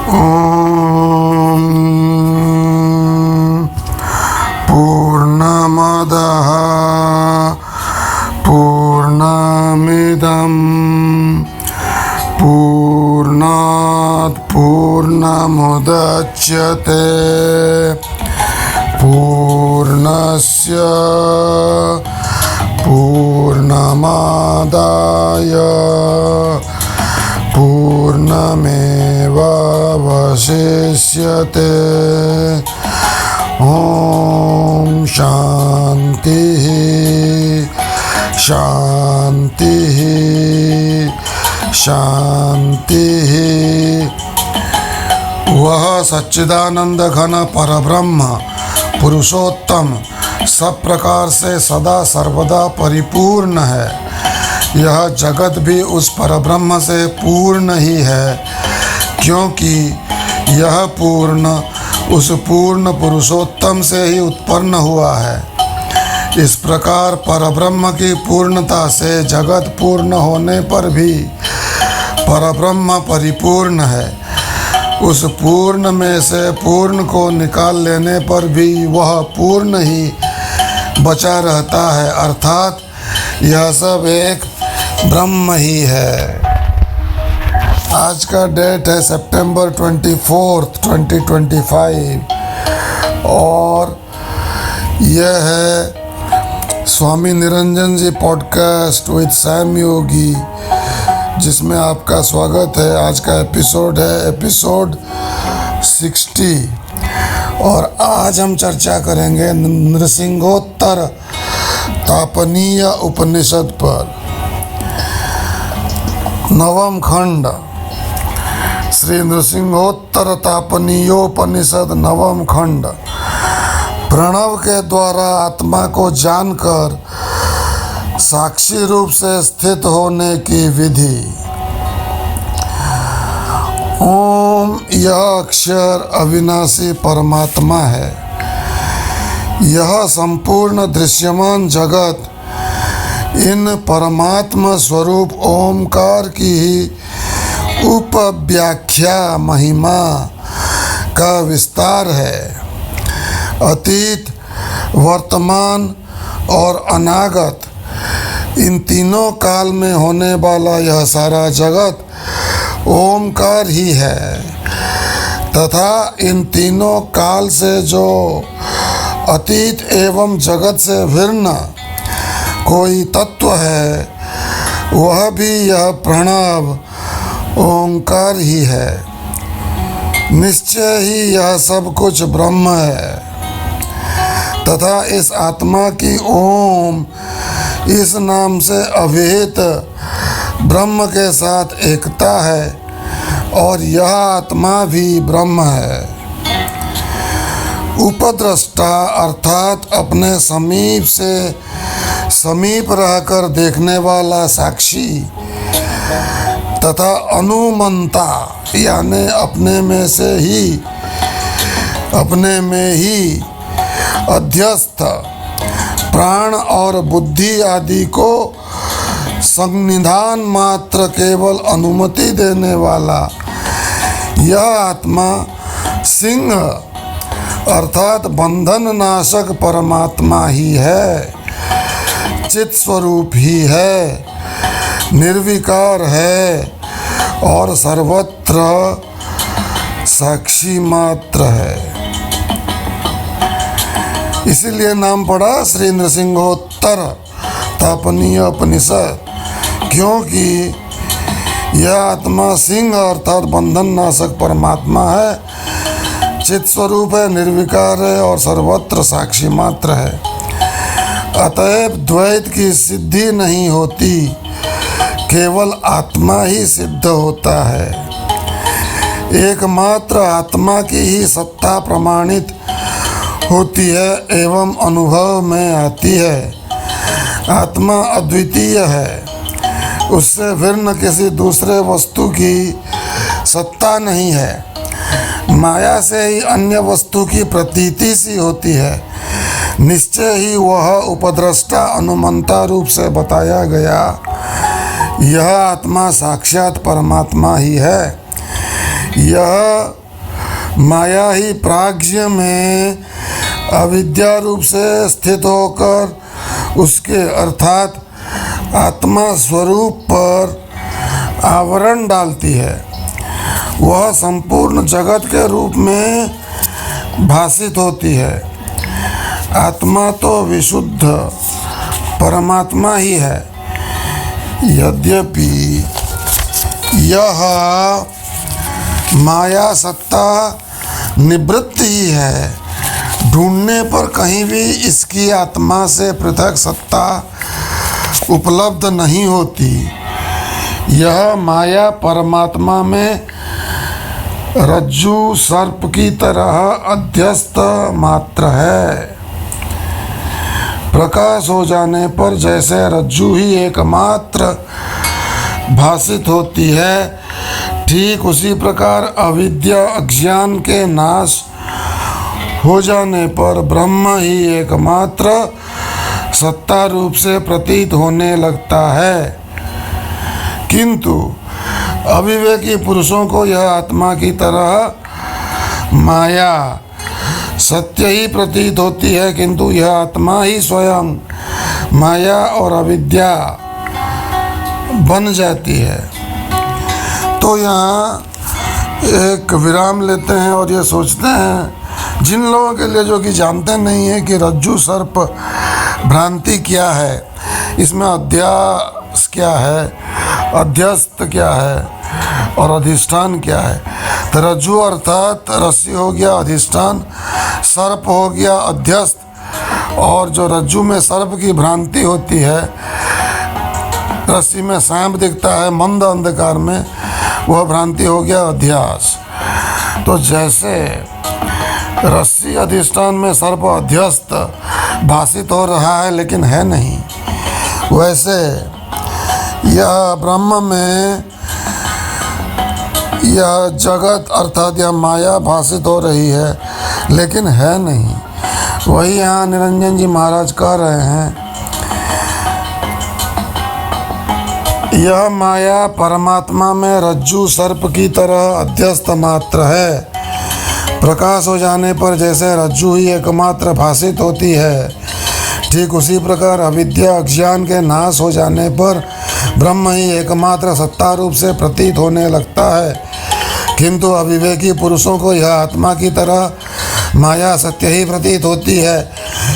ॐ पूर्णमदः पूर्णमिदं पूर्णात् पूर्णमुदच्यते पूर्णस्य पूर्णमादाय पूर्णमेवावशिष्यते। ॐ शान्तिः शान्तिः शान्तिः। वह सच्चिदानंद घन परब्रह्म पुरुषोत्तम सब प्रकार से सदा सर्वदा परिपूर्ण है। यह जगत भी उस परब्रह्म से पूर्ण ही है, क्योंकि यह पूर्ण उस पूर्ण पुरुषोत्तम से ही उत्पन्न हुआ है। इस प्रकार परब्रह्म की पूर्णता से जगत पूर्ण होने पर भी परब्रह्म परिपूर्ण है। उस पूर्ण में से पूर्ण को निकाल लेने पर भी वह पूर्ण ही बचा रहता है, अर्थात यह सब एक ब्रह्म ही है। आज का डेट है सितंबर 24, 2025 और यह है स्वामी निरंजन जी पॉडकास्ट विद सैम योगी, जिसमें आपका स्वागत है। आज का एपिसोड है एपिसोड 60 और आज हम चर्चा करेंगे नृसिंहोत्तर तापनीय उपनिषद पर। नवम खंड श्री नृसिंहोत्तर तापनीयोपनिषद नवम खंड। प्रणव के द्वारा आत्मा को जानकर साक्षी रूप से स्थित होने की विधि। ओम यह अक्षर अविनाशी परमात्मा है। यह संपूर्ण दृश्यमान जगत इन परमात्मा स्वरूप ओमकार की ही उपव्याख्या महिमा का विस्तार है। अतीत, वर्तमान और अनागत इन तीनों काल में होने वाला यह सारा जगत ओमकार ही है तथा इन तीनों काल से जो अतीत एवं जगत से भिन्न कोई तत्व है वह भी यह प्रणव ओंकार ही है। निश्चय ही यह सब कुछ ब्रह्म है तथा इस आत्मा की ओम इस नाम से अभिहित ब्रह्म के साथ एकता है और यह आत्मा भी ब्रह्म है। उपद्रष्टा अर्थात अपने समीप से समीप रहकर देखने वाला साक्षी तथा अनुमंता यानी अपने में ही अध्यस्थ प्राण और बुद्धि आदि को संनिधान मात्र केवल अनुमति देने वाला यह आत्मा सिंह अर्थात बंधन नाशक परमात्मा ही है। चित स्वरूप ही है, निर्विकार है और सर्वत्र साक्षी मात्र है। इसीलिए नाम पड़ा श्री नृसिंहोत्तर तापनीय उपनिषद, क्योंकि यह आत्मा सिंह अर्थात बंधन नाशक परमात्मा है, चित स्वरूप है, निर्विकार है और सर्वत्र साक्षी मात्र है। अतएव द्वैत की सिद्धि नहीं होती, केवल आत्मा ही सिद्ध होता है। एकमात्र आत्मा की ही सत्ता प्रमाणित होती है एवं अनुभव में आती है। आत्मा अद्वितीय है, उससे भिन्न किसी दूसरे वस्तु की सत्ता नहीं है। माया से ही अन्य वस्तु की प्रतीति सी होती है। निश्चय ही वह उपद्रष्टा अनुमंता रूप से बताया गया यह आत्मा साक्षात परमात्मा ही है। यह माया ही प्राज्ञ में अविद्या रूप से स्थित होकर उसके अर्थात आत्मा स्वरूप पर आवरण डालती है। वह संपूर्ण जगत के रूप में भासित होती है। आत्मा तो विशुद्ध परमात्मा ही है। यद्यपि यह माया सत्ता निवृत्त ही है, ढूंढने पर कहीं भी इसकी आत्मा से पृथक सत्ता उपलब्ध नहीं होती। यह माया परमात्मा में रज्जु सर्प की तरह अध्यस्त मात्र है। प्रकाश हो जाने पर जैसे रज्जु ही एकमात्र भासित होती है, ठीक उसी प्रकार अविद्या अज्ञान के नाश हो जाने पर ब्रह्म ही एकमात्र सत्ता रूप से प्रतीत होने लगता है। किंतु अविवेकी पुरुषों को यह आत्मा की तरह माया सत्य ही प्रतीत होती है, किंतु यह आत्मा ही स्वयं माया और अविद्या बन जाती है। तो यहाँ एक विराम लेते हैं और ये सोचते हैं, जिन लोगों के लिए जो कि जानते नहीं है कि रज्जु सर्प भ्रांति क्या है, इसमें अध्यास क्या है, अध्यस्त क्या है और अधिष्ठान क्या है। तो रज्जु अर्थात रस्सी हो गया अधिष्ठान, सर्प हो गया अध्यस्त, और जो रज्जु में सर्प की भ्रांति होती है, रस्सी में सांप दिखता है मंद अंधकार में, वह भ्रांति हो गया अध्यास। तो जैसे रस्सी अधिष्ठान में सर्प अध्यस्त भासित हो रहा है लेकिन है नहीं, वैसे यह ब्रह्म में यह जगत अर्थात यह माया भासित हो रही है लेकिन है नहीं। वही यहाँ निरंजन जी महाराज कह रहे हैं, यह माया परमात्मा में रज्जु सर्प की तरह अध्यस्त मात्र है। प्रकाश हो जाने पर जैसे रज्जु ही एकमात्र भासित होती है, ठीक उसी प्रकार अविद्या अज्ञान के नाश हो जाने पर ब्रह्म ही एकमात्र सत्ता रूप से प्रतीत होने लगता है। किंतु अविवेकी पुरुषों को यह आत्मा की तरह माया सत्य ही प्रतीत होती है,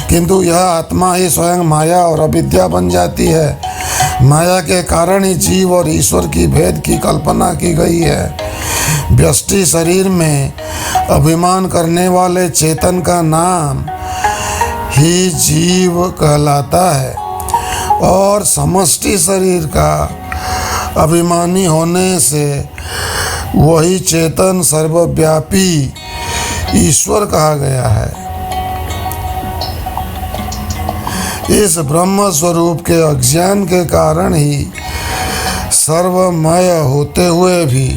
किंतु यह आत्मा ही स्वयं माया और अविद्या बन जाती है। माया के कारण ही जीव और ईश्वर की भेद की कल्पना की गई है। व्यष्टि शरीर में अभिमान करने वाले चेतन का नाम ही जीव कहलाता है, और समष्टि शरीर का अभिमानी होने से वही चेतन सर्वव्यापी ईश्वर कहा गया है। इस ब्रह्म स्वरूप के अज्ञान के कारण ही सर्वमय होते हुए भी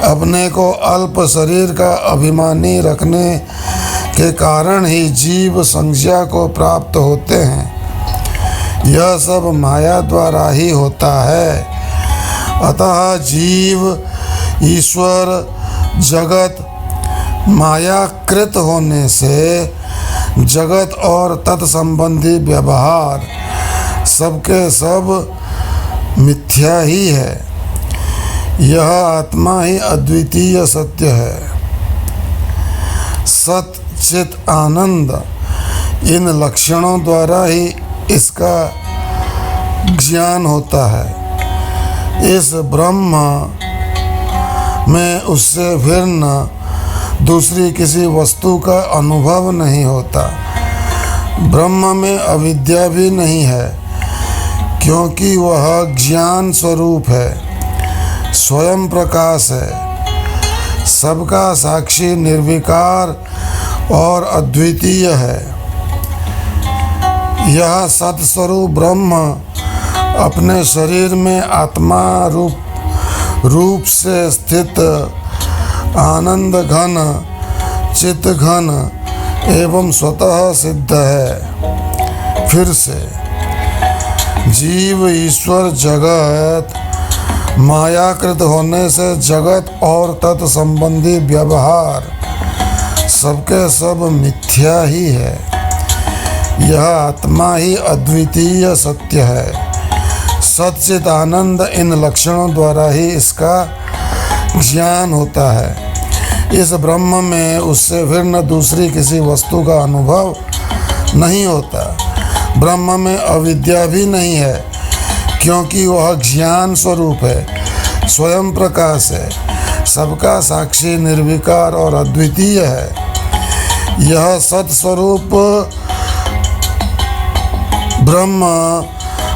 अपने को अल्प शरीर का अभिमानी रखने के कारण ही जीव संज्ञा को प्राप्त होते हैं। यह सब माया द्वारा ही होता है। अतः जीव ईश्वर जगत मायाकृत होने से जगत और तत्संबंधी व्यवहार सबके सब मिथ्या ही है। यह आत्मा ही अद्वितीय सत्य है। सत चित आनंद इन लक्षणों द्वारा ही इसका ज्ञान होता है। इस ब्रह्म में उससे भिन्न दूसरी किसी वस्तु का अनुभव नहीं होता। ब्रह्म में अविद्या भी नहीं है, क्योंकि वह ज्ञान स्वरूप है, स्वयं प्रकाश है, सबका साक्षी निर्विकार और अद्वितीय है। यह सत्स्वरूप ब्रह्म अपने शरीर में आत्मा रूप से स्थित आनंद घन चित्त घन एवं स्वतः सिद्ध है। फिर से जीव ईश्वर जगत मायाकृत होने से जगत और तत्संबंधी व्यवहार सबके सब मिथ्या ही है। यह आत्मा ही अद्वितीय सत्य है। सच्चित आनंद इन लक्षणों द्वारा ही इसका ज्ञान होता है। इस ब्रह्म में उससे फिर न दूसरी किसी वस्तु का अनुभव नहीं होता। ब्रह्म में अविद्या भी नहीं है, क्योंकि वह ज्ञान स्वरूप है, स्वयं प्रकाश है, सबका साक्षी, निर्विकार और अद्वितीय है। यह सत्स्वरूप ब्रह्म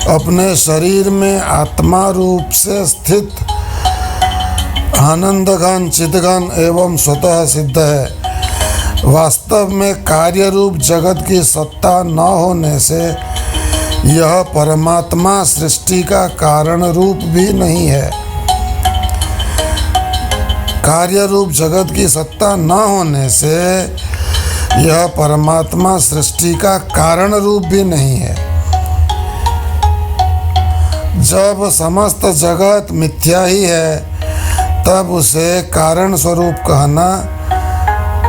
अपने शरीर में आत्मा रूप से स्थित आनंद घन, चित्तघन एवं स्वतः सिद्ध है। वास्तव में कार्य रूप जगत की सत्ता न होने से यह परमात्मा सृष्टि का कारण रूप भी नहीं है। कार्य रूप जगत की सत्ता न होने से यह परमात्मा सृष्टि का कारण रूप भी नहीं है। जब समस्त जगत मिथ्या ही है, तब उसे कारण स्वरूप कहना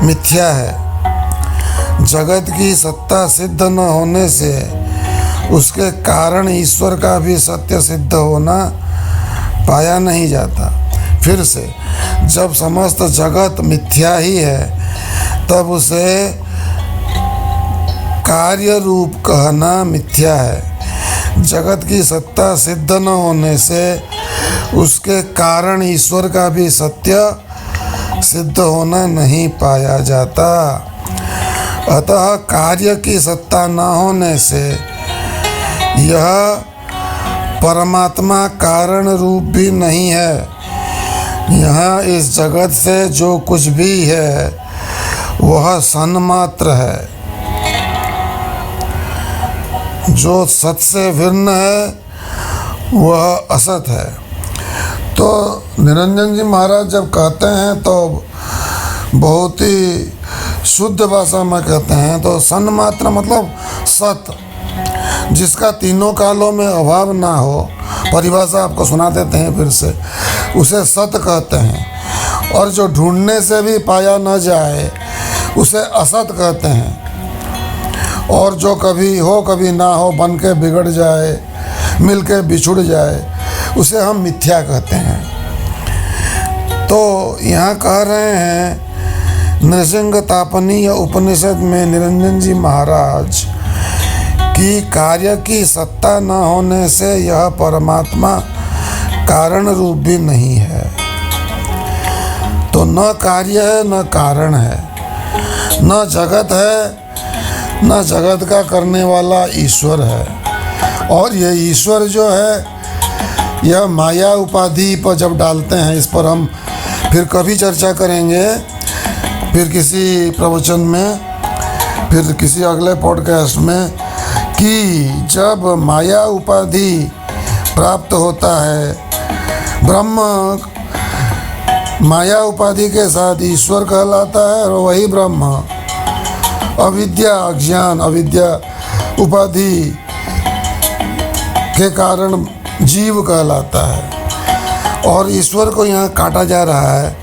मिथ्या है। जगत की सत्ता सिद्ध न होने से उसके कारण ईश्वर का भी सत्य सिद्ध होना पाया नहीं जाता। फिर से, जब समस्त जगत मिथ्या ही है, तब उसे कार्य रूप कहना मिथ्या है। जगत की सत्ता सिद्ध न होने से उसके कारण ईश्वर का भी सत्य सिद्ध होना नहीं पाया जाता। अतः कार्य की सत्ता न होने से यह परमात्मा कारण रूप भी नहीं है। यहाँ इस जगत से जो कुछ भी है वह सन्मात्र है। जो सत से भिन्न है वह असत है। तो निरंजन जी महाराज जब कहते हैं तो बहुत ही शुद्ध भाषा में कहते हैं। तो सन्मात्र मतलब सत, जिसका तीनों कालों में अभाव ना हो। परिभाषा आपको सुना देते हैं फिर से, उसे सत कहते हैं। और जो ढूंढने से भी पाया न जाए उसे असत कहते हैं। और जो कभी हो कभी ना हो, बन के बिगड़ जाए, मिल के बिछुड़ जाए, उसे हम मिथ्या कहते हैं। तो यहाँ कह रहे हैं नृसिंह तापनीय उपनिषद में निरंजन जी महाराज कि कार्य की सत्ता न होने से यह परमात्मा कारण रूप भी नहीं है। तो न कार्य है न कारण है, न जगत है न जगत का करने वाला ईश्वर है। और ये ईश्वर जो है यह माया उपाधि पर जब डालते हैं, इस पर हम फिर कभी चर्चा करेंगे, फिर किसी प्रवचन में, फिर किसी अगले पॉडकास्ट में, कि जब माया उपाधि प्राप्त होता है, ब्रह्म माया उपाधि के साथ ईश्वर कहलाता है। और वही ब्रह्म अविद्या, अज्ञान, अविद्या उपाधि के कारण जीव कहलाता है। और ईश्वर को यहाँ काटा जा रहा है।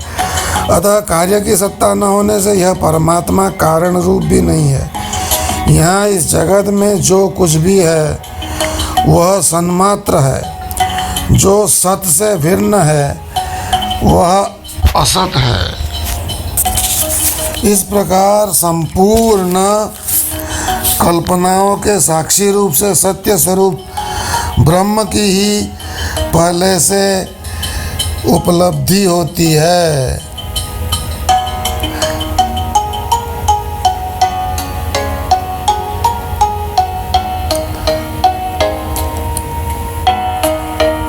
अतः कार्य की सत्ता न होने से यह परमात्मा कारण रूप भी नहीं है। यहाँ इस जगत में जो कुछ भी है वह सन्मात्र है। जो सत से भिन्न है वह असत है। इस प्रकार संपूर्ण कल्पनाओं के साक्षी रूप से सत्य स्वरूप ब्रह्म की ही पहले से उपलब्धि होती है।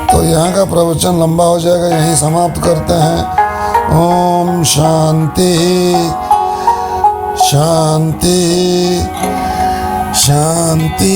तो यहाँ का प्रवचन लंबा हो जाएगा, यहीं समाप्त करते हैं। ओम शांति शांति शांति।